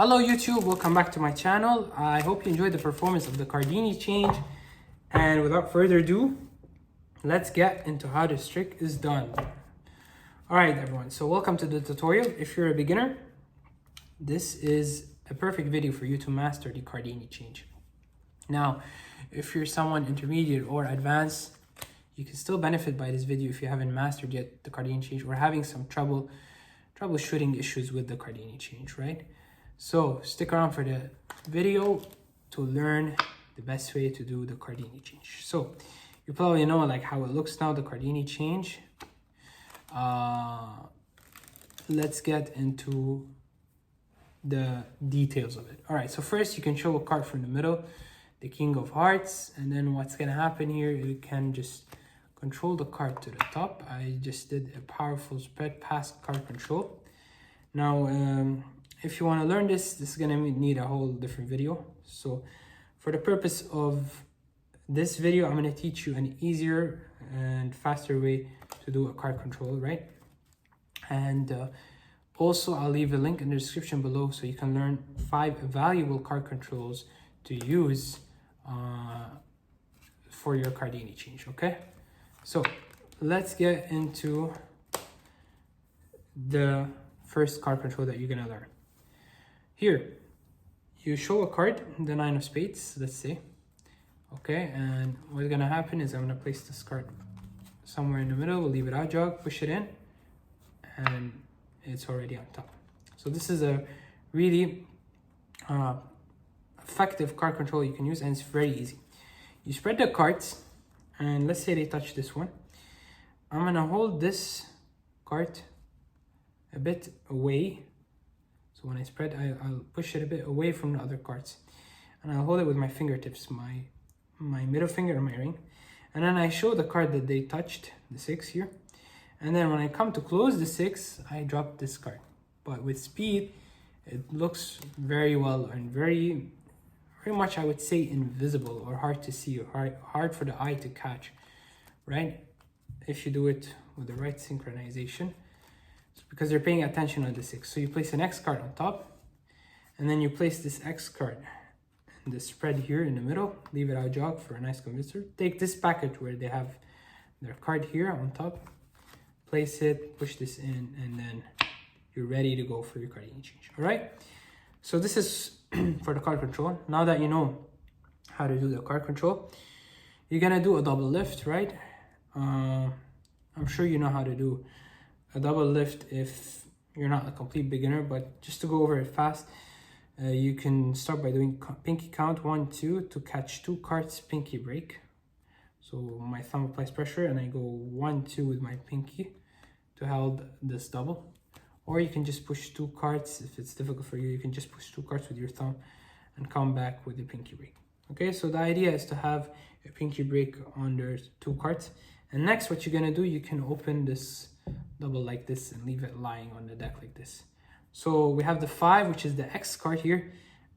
Hello YouTube, welcome back to my channel. I hope you enjoyed the performance of the Cardini change. And without further ado, let's get into how this trick is done. Alright everyone, so welcome to the tutorial. If you're a beginner, this is a perfect video for you to master the Cardini change. Now, if you're someone intermediate or advanced, you can still benefit by this video if you haven't mastered yet the Cardini change or having some troubleshooting issues with the Cardini change, right? So stick around for the video to learn the best way to do the Cardini change. So you probably know like how it looks now, the Cardini change. Let's get into the details of it. All right, so first you can show a card from the middle, the King of Hearts, and then what's gonna happen here, you can just control the card to the top. I just did a powerful spread pass card control. Now, if you want to learn this is going to need a whole different video. So for the purpose of this video, I'm going to teach you an easier and faster way to do a card control, right? And also I'll leave a link in the description below so you can learn 5 valuable card controls to use for your Cardini change, okay? So let's get into the first card control that you're going to learn. Here, you show a card, the 9 of spades, let's say. Okay, and what's gonna happen is I'm gonna place this card somewhere in the middle. We'll leave it out jog, push it in, and it's already on top. So this is a really effective card control you can use, and it's very easy. You spread the cards, and let's say they touch this one. I'm gonna hold this card a bit away. So when I spread, I'll push it a bit away from the other cards. And I'll hold it with my fingertips, my middle finger and my ring. And then I show the card that they touched, the 6 here. And then when I come to close the 6, I drop this card. But with speed, it looks very well and very much, I would say, invisible or hard to see, or hard for the eye to catch, right? If you do it with the right synchronization. Because they're paying attention on the 6. So you place an X card on top, and then you place this X card in the spread here in the middle, leave it out jog for a nice convincer. Take this package where they have their card here on top, place it, push this in, and then you're ready to go for your Cardini change. All right, so this is for the card control. Now that you know how to do the card control, you're gonna do a double lift, right? I'm sure you know how to do a double lift if you're not a complete beginner, but just to go over it fast, you can start by doing pinky count 1, 2 to catch 2 cards pinky break. So my thumb applies pressure and I go 1, 2 with my pinky to hold this double. Or you can just push 2 cards. If it's difficult for you, you can just push 2 cards with your thumb and come back with the pinky break. Okay, so the idea is to have a pinky break under 2 cards. And next, what you're gonna do, you can open this double like this and leave it lying on the deck like this. So we have the 5, which is the X card here,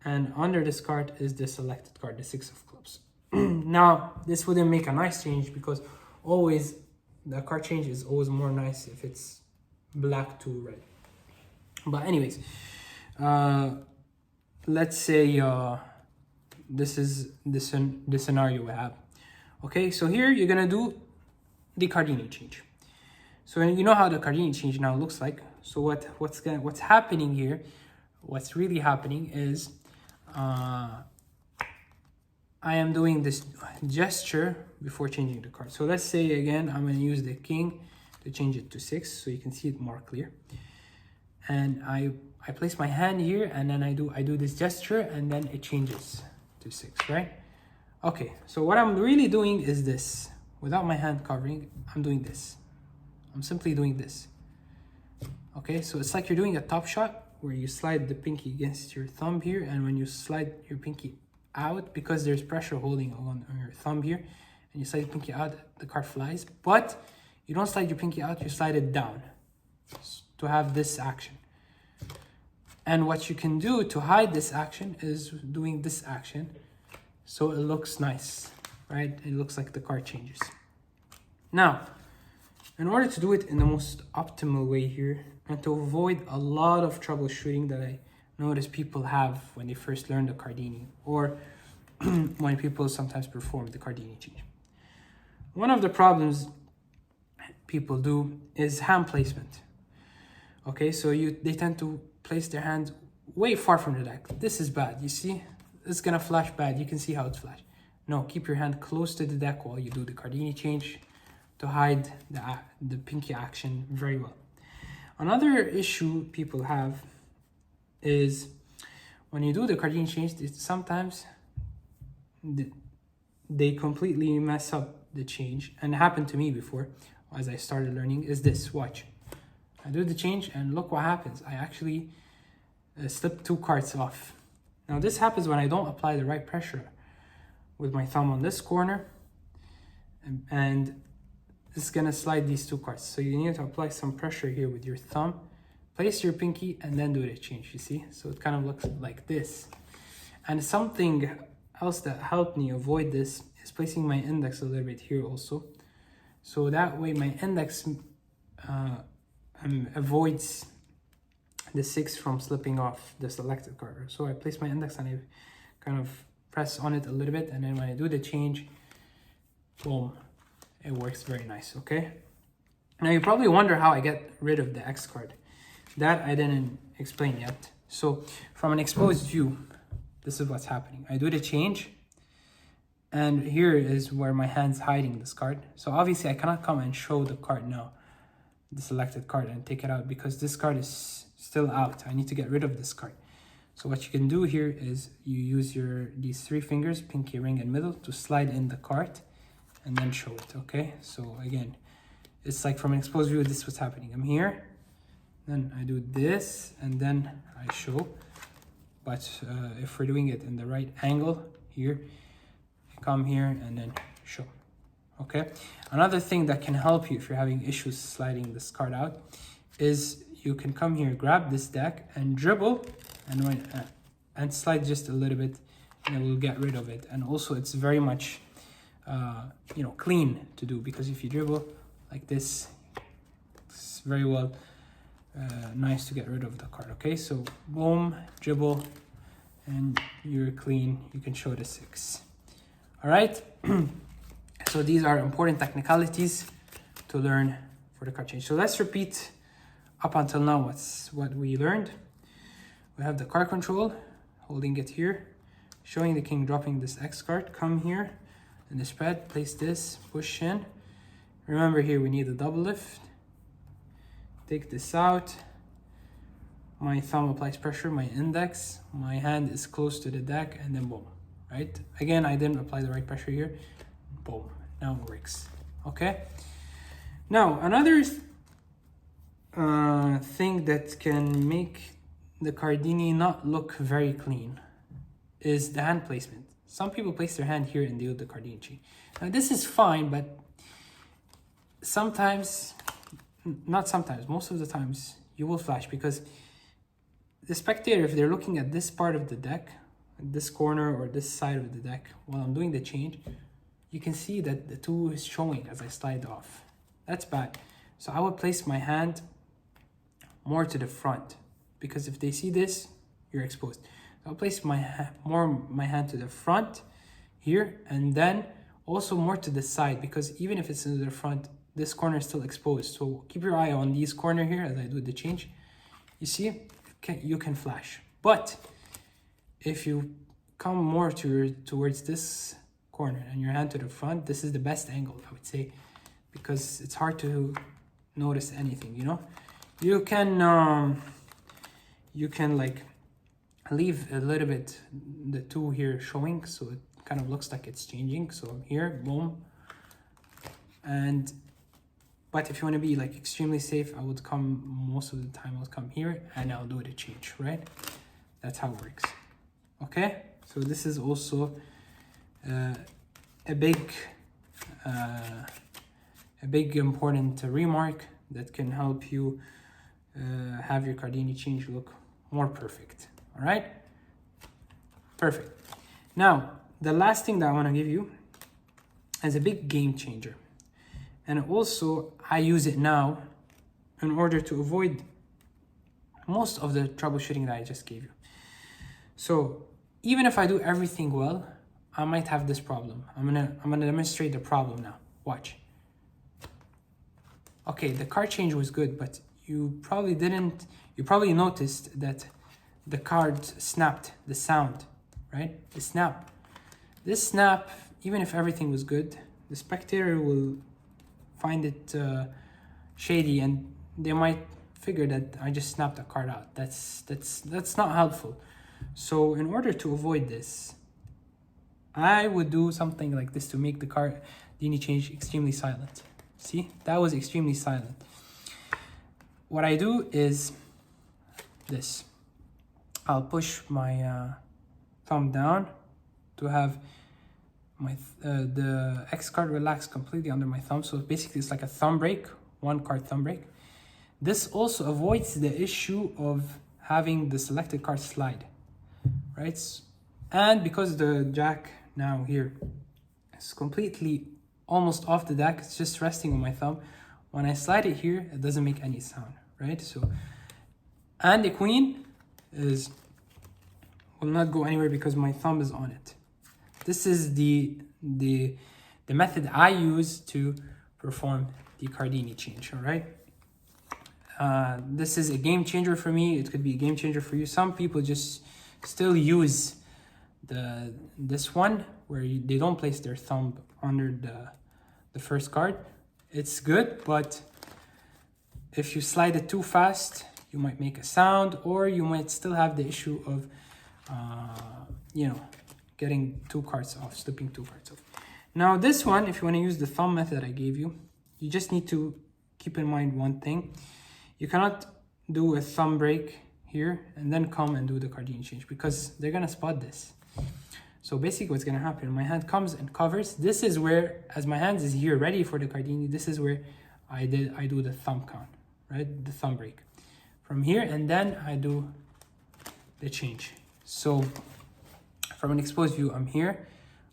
and under this card is the selected card, the 6 of clubs. Now this wouldn't make a nice change because always the card change is always more nice if it's black to red. But anyways, let's say this is the scenario we have. Okay, so here you're gonna do the Cardini change. So you know how the Cardini change now looks like. So what's happening here, what's really happening is I am doing this gesture before changing the card. So let's say again, I'm going to use the king to change it to 6 so you can see it more clear. And I place my hand here and then I do this gesture and then it changes to 6, right? Okay, so what I'm really doing is this. Without my hand covering, I'm doing this. I'm simply doing this. Okay, so it's like you're doing a top shot where you slide the pinky against your thumb here, and when you slide your pinky out, because there's pressure holding on your thumb here, and you slide the pinky out, the card flies. But you don't slide your pinky out, you slide it down to have this action. And what you can do to hide this action is doing this action, so it looks nice, right? It looks like the card changes. Now, in order to do it in the most optimal way here and to avoid a lot of troubleshooting that I notice people have when they first learn the Cardini, or when people sometimes perform the Cardini change. One of the problems people do is hand placement. Okay, so they tend to place their hands way far from the deck. This is bad, you see? It's gonna flash bad, you can see how it's flashed. No, keep your hand close to the deck while you do the Cardini change to hide the pinky action very well. Another issue people have is when you do the Cardini change, sometimes they completely mess up the change. And it happened to me before as I started learning is this, watch. I do the change and look what happens. I actually slip 2 cards off. Now this happens when I don't apply the right pressure with my thumb on this corner, and this is gonna slide these 2 cards. So you need to apply some pressure here with your thumb, place your pinky, and then do the change, you see? So it kind of looks like this. And something else that helped me avoid this is placing my index a little bit here also. So that way my index avoids the 6 from slipping off the selected card. So I place my index and I kind of press on it a little bit, and then when I do the change, boom, it works very nice, okay? Now you probably wonder how I get rid of the X card. That I didn't explain yet. So from an exposed view, this is what's happening. I do the change, and here is where my hand's hiding this card. So obviously I cannot come and show the card now, the selected card, and take it out because this card is still out. I need to get rid of this card. So what you can do here is you use these 3 fingers, pinky, ring, and middle, to slide in the card and then show it, okay? So again, it's like from an exposed view, this is what's happening. I'm here, then I do this, and then I show. But if we're doing it in the right angle here, I come here and then show, okay? Another thing that can help you if you're having issues sliding this card out is you can come here, grab this deck, and dribble, and slide just a little bit, and it will get rid of it. And also it's very much clean to do, because if you dribble like this, it's very well nice to get rid of the card, okay? So boom, dribble, and you're clean. You can show the 6. All right. So these are important technicalities to learn for the card change. So let's repeat up until now what we learned. We have the card control, holding it here, showing the king, dropping this X card, come here in the spread, place this, push in. Remember here we need a double lift. Take this out. My thumb applies pressure, my index, my hand is close to the deck, and then boom, right? Again, I didn't apply the right pressure here. Boom, now it works, okay? Now, another thing that can make the Cardini not look very clean is the hand placement. Some people place their hand here and do the Cardini change. Now this is fine, but sometimes, not sometimes, most of the times you will flash, because the spectator, if they're looking at this part of the deck, this corner or this side of the deck, while I'm doing the change, you can see that the 2 is showing as I slide off. That's bad. So I would place my hand more to the front, because if they see this, you're exposed. So I'll place my hand to the front here, and then also more to the side, because even if it's in the front, this corner is still exposed. So keep your eye on these corner here as I do the change. You see, you can flash. But if you come more towards this corner and your hand to the front, this is the best angle, I would say, because it's hard to notice anything, you know? You can like leave a little bit the 2 here showing, so it kind of looks like it's changing. So I'm here, boom. But if you want to be like extremely safe, I would come, most of the time I'll come here and I'll do the change, right? That's how it works, okay? So this is also a big important remark that can help you have your Cardini change look more perfect. All right, perfect. Now the last thing that I want to give you is a big game changer, and also I use it now in order to avoid most of the troubleshooting that I just gave you. So even if I do everything well, I might have this problem. I'm gonna demonstrate the problem now. Watch. Okay, the card change was good, but you probably noticed that the card snapped, the sound, right? The snap. This snap, even if everything was good, the spectator will find it shady, and they might figure that I just snapped a card out. That's not helpful. So in order to avoid this, I would do something like this to make the Cardini change extremely silent. See, that was extremely silent. What I do is this. I'll push my thumb down to have my the X card relax completely under my thumb. So basically it's like a thumb break, one card thumb break. This also avoids the issue of having the selected card slide, right? And because the jack now here is completely almost off the deck, it's just resting on my thumb. When I slide it here, it doesn't make any sound, right? So, and the queen will not go anywhere because my thumb is on it. This is the method I use to perform the Cardini change, all right? This is a game changer for me. It could be a game changer for you. Some people just still use this one where they don't place their thumb under the first card. It's good, but if you slide it too fast, you might make a sound, or you might still have the issue of getting two cards off, slipping two cards off. Now this one, if you want to use the thumb method I gave you, you just need to keep in mind one thing. You cannot do a thumb break here and then come and do the Cardini change, because they're gonna spot this. So basically what's gonna happen, my hand comes and covers. This is where, as my hand is here ready for the Cardini, this is where I do the thumb count, right? The thumb break. From here, and then I do the change. So from an exposed view, I'm here.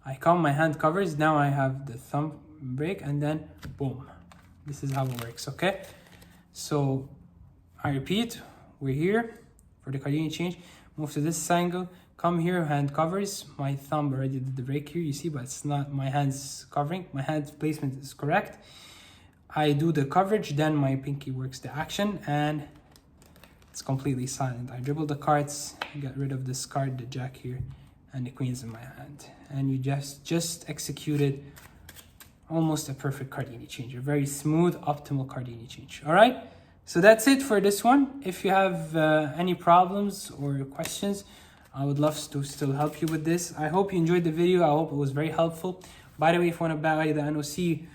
I come, my hand covers. Now I have the thumb break, and then boom. This is how it works, okay? So I repeat, we're here for the Cardini change. Move to this angle, come here, hand covers. My thumb already did the break here, you see, but it's not my hand's covering. My hand placement is correct. I do the coverage, then my pinky works the action, and it's completely silent. I dribble the cards, get rid of this card, the jack here, and the queen's in my hand. And you just executed almost a perfect Cardini change, a very smooth, optimal Cardini change. All right, so that's it for this one. If you have any problems or questions, I would love to still help you with this. I hope you enjoyed the video. I hope it was very helpful. By the way, if you want to buy the NOC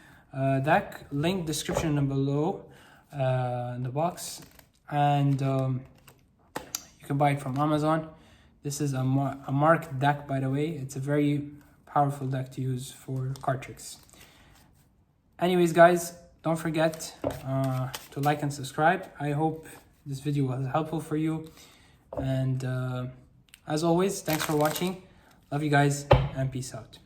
deck, link description down below in the box, and you can buy it from Amazon. This is a marked deck, by the way. It's a very powerful deck to use for card tricks. Anyways, guys, don't forget to like and subscribe. I hope this video was helpful for you. And as always, thanks for watching. Love you guys, and peace out.